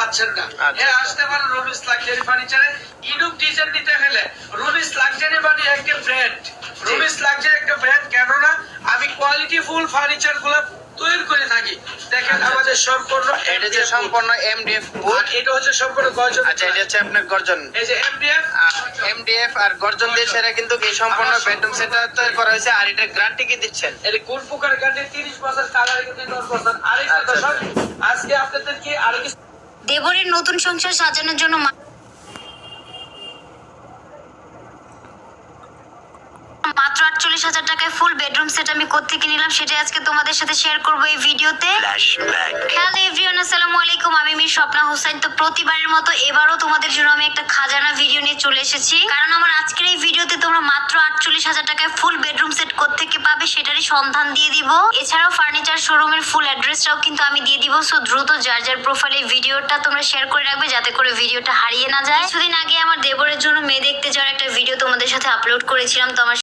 পাচ্ছেন না, আসতে পারেন রুমিস লাক্সারি ফার্নিচারে। ইউনিক ডিজাইন নিতে গেলে রুমিস লাক্সারি মানে একটা ব্র্যান্ড, রুমিস লাক্সারি একটা ব্র্যান্ড। কেননা আমি কোয়ালিটি ফুল ফার্নিচার গুলো তৈরি করে থাকি। দেখেন আমাদের সম্পূর্ণ এটা যে সম্পূর্ণ এমডিএফ আর এটা হচ্ছে সম্পূর্ণ গর্জন। আচ্ছা, এটা হচ্ছে আপনার গর্জন। এই যে এমডিএফ আর গর্জন দিয়ে সেটা কিন্তু এই সম্পূর্ণ বেডরুম সেটটা তৈরি করা হয়েছে। আর এটা গ্যারান্টি কি দিচ্ছেন? এটা কোন প্রকার গ্যারান্টি? 30 বছর, কালার কিন্তু 10 বছর। আরেকটা দর্শক আজকে আপনাদেরকে আরো কিছু দেবরের নতুন সংসার সাজানোর জন্য মাত্র 48,000 টাকায় ফুল বেডরুম সেট আমি কোত্থেকে নিলাম সেটাই আজকে তোমাদের সাথে শেয়ার করবো এই ভিডিওতে। হ্যালো এভরিওয়ান, আসসালামু আলাইকুম। আমি মির স্বপ্না হোসেন। তো প্রতিবারের মতো এবারও তোমাদের জন্য আমি একটা খাজানা ভিডিও নিয়ে চলে এসেছি, কারণ আমার আজকের এই ভিডিওতে তোমরা মাত্র 48,000 টাকায় ফুল বেডরুম সেট কোত্থেকে পাবে সেটারই সন্ধান দিয়ে দিব। এছাড়াও ফার্নিচার শোরুমের ফুল অ্যাড্রেসটাও কিন্তু আমি দিয়ে দিব। সো দ্রুত যার যার প্রোফাইলে ভিডিওটা তোমরা শেয়ার করে রাখবে যাতে করে ভিডিওটা হারিয়ে না যায়। কিছুদিন আগে আমার দেবরের জন্য মেয়ে দেখতে যাওয়ার একটা ভিডিও তোমাদের সাথে আপলোড করেছিলাম। তো আমার